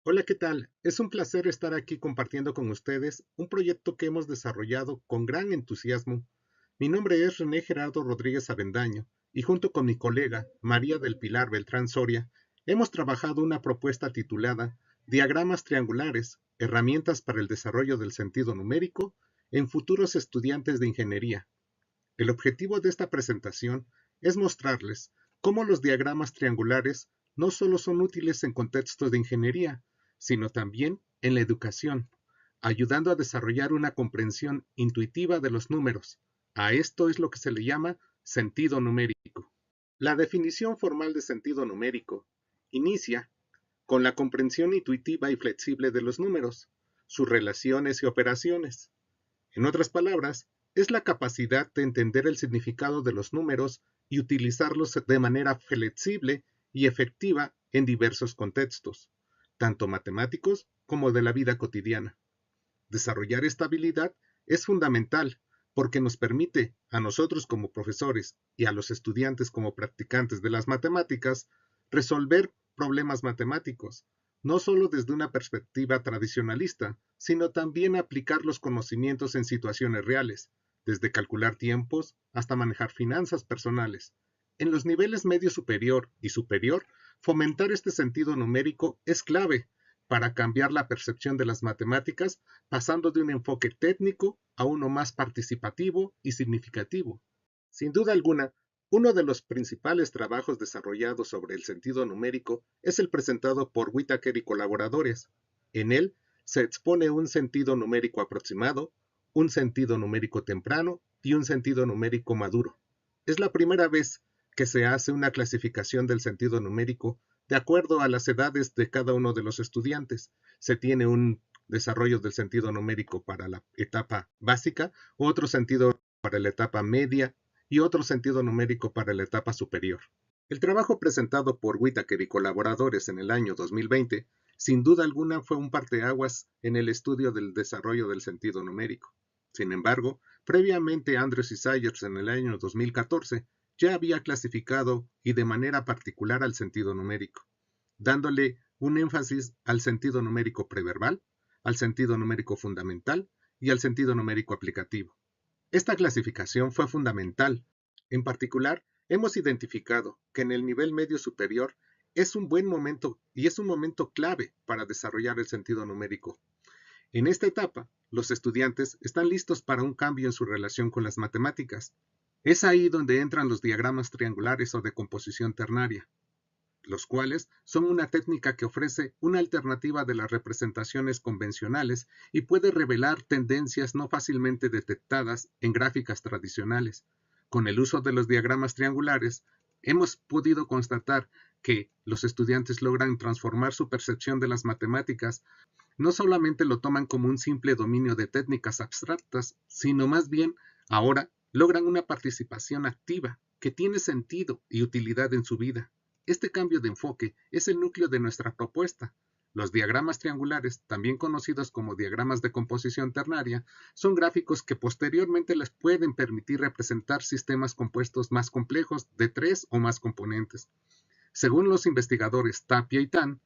Hola, ¿qué tal? Es un placer estar aquí compartiendo con ustedes un proyecto que hemos desarrollado con gran entusiasmo. Mi nombre es René Gerardo Rodríguez Avendaño y junto con mi colega María del Pilar Beltrán Soria hemos trabajado una propuesta titulada Diagramas triangulares, herramientas para el desarrollo del sentido numérico en futuros estudiantes de ingeniería. El objetivo de esta presentación es mostrarles cómo los diagramas triangulares no solo son útiles en contextos de ingeniería, sino también en la educación, ayudando a desarrollar una comprensión intuitiva de los números. A esto es lo que se le llama sentido numérico. La definición formal de sentido numérico inicia con la comprensión intuitiva y flexible de los números, sus relaciones y operaciones. En otras palabras, es la capacidad de entender el significado de los números y utilizarlos de manera flexible y efectiva en diversos contextos, tanto matemáticos como de la vida cotidiana. Desarrollar esta habilidad es fundamental porque nos permite a nosotros como profesores y a los estudiantes como practicantes de las matemáticas resolver problemas matemáticos, no solo desde una perspectiva tradicionalista, sino también aplicar los conocimientos en situaciones reales, desde calcular tiempos hasta manejar finanzas personales. En los niveles medio superior y superior, fomentar este sentido numérico es clave para cambiar la percepción de las matemáticas, pasando de un enfoque técnico a uno más participativo y significativo. Sin duda alguna, uno de los principales trabajos desarrollados sobre el sentido numérico es el presentado por Whittaker y colaboradores. En él se expone un sentido numérico aproximado, un sentido numérico temprano y un sentido numérico maduro. Es la primera vez que se hace una clasificación del sentido numérico de acuerdo a las edades de cada uno de los estudiantes. Se tiene un desarrollo del sentido numérico para la etapa básica, otro sentido para la etapa media y otro sentido numérico para la etapa superior. El trabajo presentado por Whittaker y colaboradores en el año 2020, sin duda alguna fue un parteaguas en el estudio del desarrollo del sentido numérico. Sin embargo, previamente Andrews y Sayers en el año 2014 ya había clasificado y de manera particular al sentido numérico, dándole un énfasis al sentido numérico preverbal, al sentido numérico fundamental y al sentido numérico aplicativo. Esta clasificación fue fundamental. En particular, hemos identificado que en el nivel medio superior es un buen momento y es un momento clave para desarrollar el sentido numérico. En esta etapa, los estudiantes están listos para un cambio en su relación con las matemáticas. Es ahí donde entran los diagramas triangulares o de composición ternaria, los cuales son una técnica que ofrece una alternativa de las representaciones convencionales y puede revelar tendencias no fácilmente detectadas en gráficas tradicionales. Con el uso de los diagramas triangulares, hemos podido constatar que los estudiantes logran transformar su percepción de las matemáticas. No solamente lo toman como un simple dominio de técnicas abstractas, sino más bien ahora logran una participación activa que tiene sentido y utilidad en su vida. Este cambio de enfoque es el núcleo de nuestra propuesta. Los diagramas triangulares, también conocidos como diagramas de composición ternaria, son gráficos que posteriormente les pueden permitir representar sistemas compuestos más complejos de 3 o más componentes. Según los investigadores Tapia y Tan,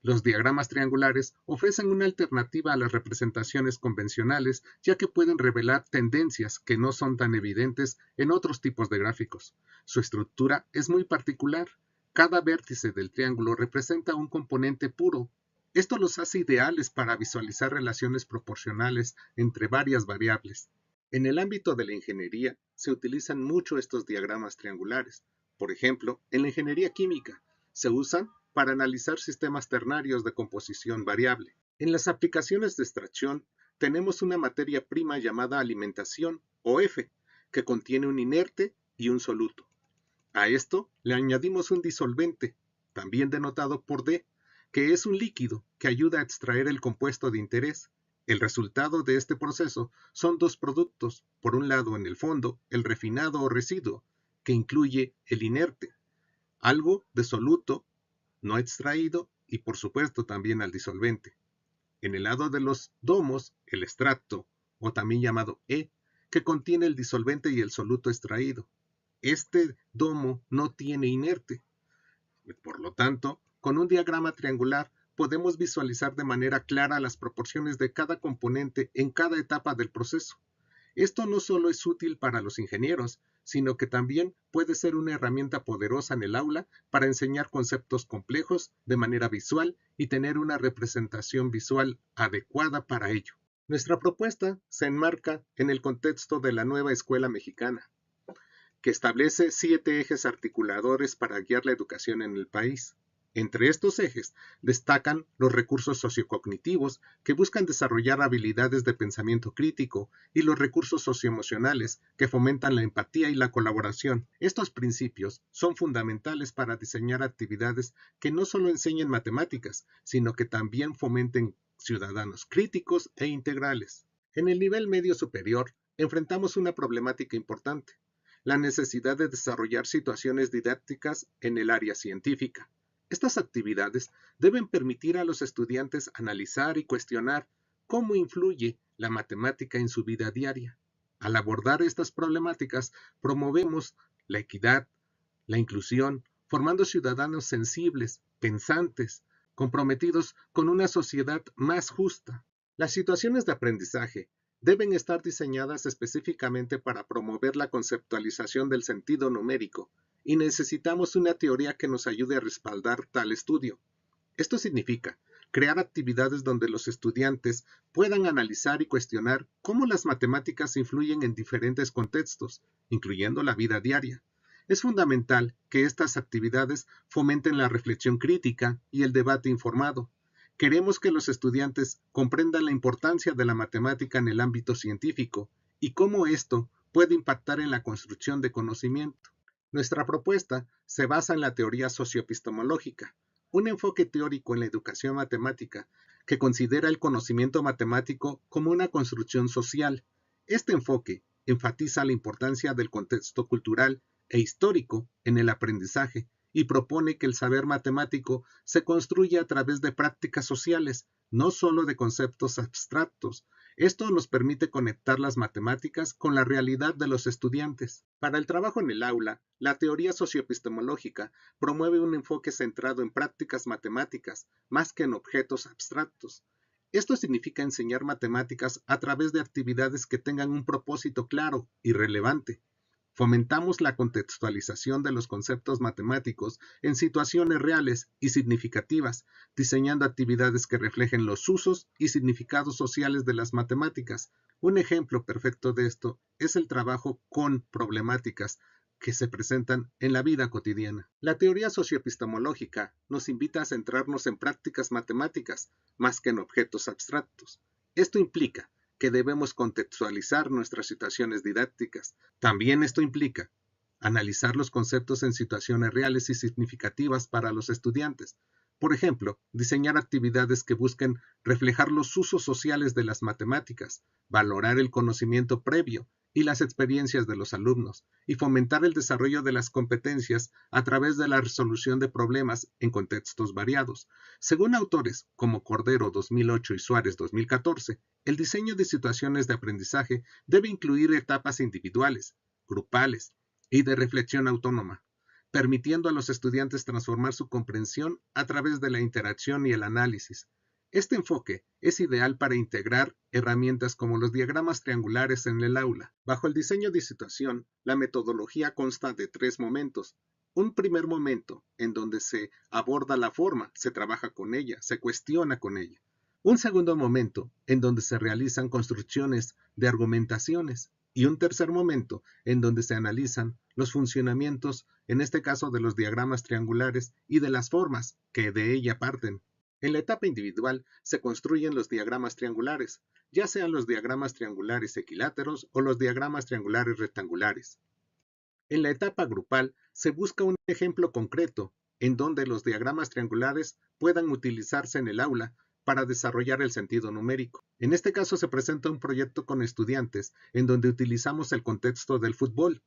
los diagramas triangulares ofrecen una alternativa a las representaciones convencionales, ya que pueden revelar tendencias que no son tan evidentes en otros tipos de gráficos. Su estructura es muy particular. Cada vértice del triángulo representa un componente puro. Esto los hace ideales para visualizar relaciones proporcionales entre varias variables. En el ámbito de la ingeniería se utilizan mucho estos diagramas triangulares. Por ejemplo, en la ingeniería química se usan para analizar sistemas ternarios de composición variable. En las aplicaciones de extracción tenemos una materia prima llamada alimentación o F, que contiene un inerte y un soluto. A esto le añadimos un disolvente, también denotado por D, que es un líquido que ayuda a extraer el compuesto de interés. El resultado de este proceso son dos productos, por un lado en el fondo el refinado o residuo, que incluye el inerte, algo de soluto no extraído y por supuesto también al disolvente. En el lado de los domos, el extracto, o también llamado E, que contiene el disolvente y el soluto extraído. Este domo no tiene inerte. Por lo tanto, con un diagrama triangular podemos visualizar de manera clara las proporciones de cada componente en cada etapa del proceso. Esto no solo es útil para los ingenieros, sino que también puede ser una herramienta poderosa en el aula para enseñar conceptos complejos de manera visual y tener una representación visual adecuada para ello. Nuestra propuesta se enmarca en el contexto de la nueva escuela mexicana, que establece 7 ejes articuladores para guiar la educación en el país. Entre estos ejes destacan los recursos sociocognitivos, que buscan desarrollar habilidades de pensamiento crítico, y los recursos socioemocionales, que fomentan la empatía y la colaboración. Estos principios son fundamentales para diseñar actividades que no solo enseñen matemáticas, sino que también fomenten ciudadanos críticos e integrales. En el nivel medio superior, enfrentamos una problemática importante: la necesidad de desarrollar situaciones didácticas en el área científica. Estas actividades deben permitir a los estudiantes analizar y cuestionar cómo influye la matemática en su vida diaria. Al abordar estas problemáticas, promovemos la equidad, la inclusión, formando ciudadanos sensibles, pensantes, comprometidos con una sociedad más justa. Las situaciones de aprendizaje deben estar diseñadas específicamente para promover la conceptualización del sentido numérico, y necesitamos una teoría que nos ayude a respaldar tal estudio. Esto significa crear actividades donde los estudiantes puedan analizar y cuestionar cómo las matemáticas influyen en diferentes contextos, incluyendo la vida diaria. Es fundamental que estas actividades fomenten la reflexión crítica y el debate informado. Queremos que los estudiantes comprendan la importancia de la matemática en el ámbito científico y cómo esto puede impactar en la construcción de conocimiento. Nuestra propuesta se basa en la teoría socioepistemológica, un enfoque teórico en la educación matemática que considera el conocimiento matemático como una construcción social. Este enfoque enfatiza la importancia del contexto cultural e histórico en el aprendizaje y propone que el saber matemático se construye a través de prácticas sociales, no solo de conceptos abstractos. Esto nos permite conectar las matemáticas con la realidad de los estudiantes. Para el trabajo en el aula, la teoría socioepistemológica promueve un enfoque centrado en prácticas matemáticas, más que en objetos abstractos. Esto significa enseñar matemáticas a través de actividades que tengan un propósito claro y relevante. Fomentamos la contextualización de los conceptos matemáticos en situaciones reales y significativas, diseñando actividades que reflejen los usos y significados sociales de las matemáticas. Un ejemplo perfecto de esto es el trabajo con problemáticas que se presentan en la vida cotidiana. La teoría socioepistemológica nos invita a centrarnos en prácticas matemáticas más que en objetos abstractos. Esto implica que debemos contextualizar nuestras situaciones didácticas. También esto implica analizar los conceptos en situaciones reales y significativas para los estudiantes. Por ejemplo, diseñar actividades que busquen reflejar los usos sociales de las matemáticas, valorar el conocimiento previo y las experiencias de los alumnos, y fomentar el desarrollo de las competencias a través de la resolución de problemas en contextos variados. Según autores como Cordero 2008 y Suárez 2014, el diseño de situaciones de aprendizaje debe incluir etapas individuales, grupales y de reflexión autónoma, permitiendo a los estudiantes transformar su comprensión a través de la interacción y el análisis. Este enfoque es ideal para integrar herramientas como los diagramas triangulares en el aula. Bajo el diseño de situación, la metodología consta de 3 momentos. Un primer momento, en donde se aborda la forma, se trabaja con ella, se cuestiona con ella. Un segundo momento, en donde se realizan construcciones de argumentaciones. Y un tercer momento, en donde se analizan los funcionamientos, en este caso de los diagramas triangulares y de las formas que de ella parten. En la etapa individual se construyen los diagramas triangulares, ya sean los diagramas triangulares equiláteros o los diagramas triangulares rectangulares. En la etapa grupal se busca un ejemplo concreto en donde los diagramas triangulares puedan utilizarse en el aula para desarrollar el sentido numérico. En este caso se presenta un proyecto con estudiantes en donde utilizamos el contexto del fútbol,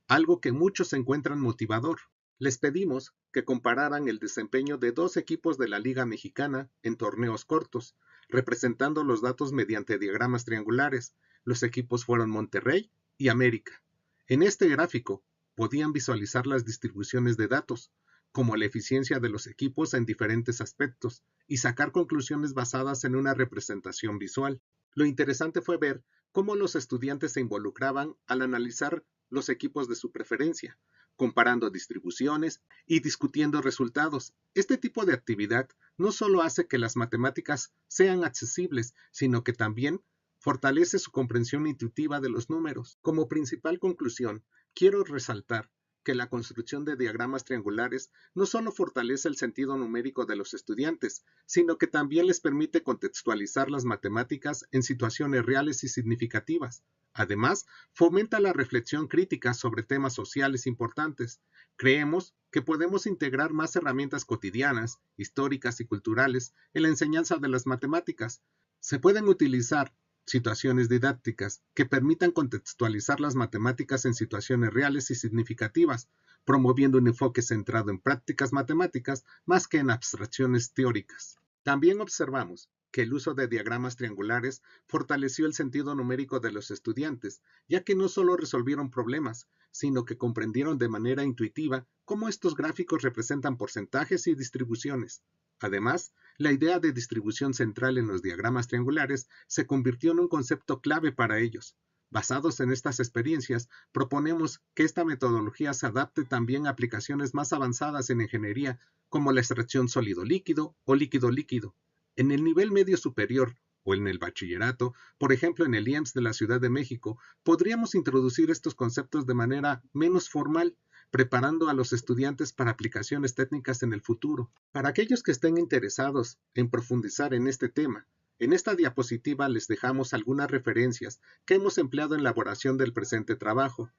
algo que muchos encuentran motivador. Les pedimos que compararan el desempeño de 2 equipos de la Liga Mexicana en torneos cortos, representando los datos mediante diagramas triangulares. Los equipos fueron Monterrey y América. En este gráfico podían visualizar las distribuciones de datos, como la eficiencia de los equipos en diferentes aspectos, y sacar conclusiones basadas en una representación visual. Lo interesante fue ver cómo los estudiantes se involucraban al analizar los equipos de su preferencia, comparando distribuciones y discutiendo resultados. Este tipo de actividad no solo hace que las matemáticas sean accesibles, sino que también fortalece su comprensión intuitiva de los números. Como principal conclusión, quiero resaltar que la construcción de diagramas triangulares no solo fortalece el sentido numérico de los estudiantes, sino que también les permite contextualizar las matemáticas en situaciones reales y significativas. Además, fomenta la reflexión crítica sobre temas sociales importantes. Creemos que podemos integrar más herramientas cotidianas, históricas y culturales en la enseñanza de las matemáticas. Se pueden utilizar situaciones didácticas que permitan contextualizar las matemáticas en situaciones reales y significativas, promoviendo un enfoque centrado en prácticas matemáticas más que en abstracciones teóricas. También observamos que el uso de diagramas triangulares fortaleció el sentido numérico de los estudiantes, ya que no solo resolvieron problemas, sino que comprendieron de manera intuitiva cómo estos gráficos representan porcentajes y distribuciones. Además, la idea de distribución central en los diagramas triangulares se convirtió en un concepto clave para ellos. Basados en estas experiencias, proponemos que esta metodología se adapte también a aplicaciones más avanzadas en ingeniería, como la extracción sólido-líquido o líquido-líquido. En el nivel medio superior o en el bachillerato, por ejemplo en el IEMS de la Ciudad de México, podríamos introducir estos conceptos de manera menos formal, preparando a los estudiantes para aplicaciones técnicas en el futuro. Para aquellos que estén interesados en profundizar en este tema, en esta diapositiva les dejamos algunas referencias que hemos empleado en la elaboración del presente trabajo.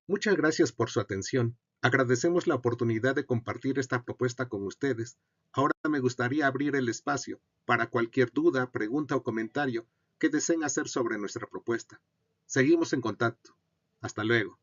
Muchas gracias por su atención. Agradecemos la oportunidad de compartir esta propuesta con ustedes. Ahora me gustaría abrir el espacio para cualquier duda, pregunta o comentario que deseen hacer sobre nuestra propuesta. Seguimos en contacto. Hasta luego.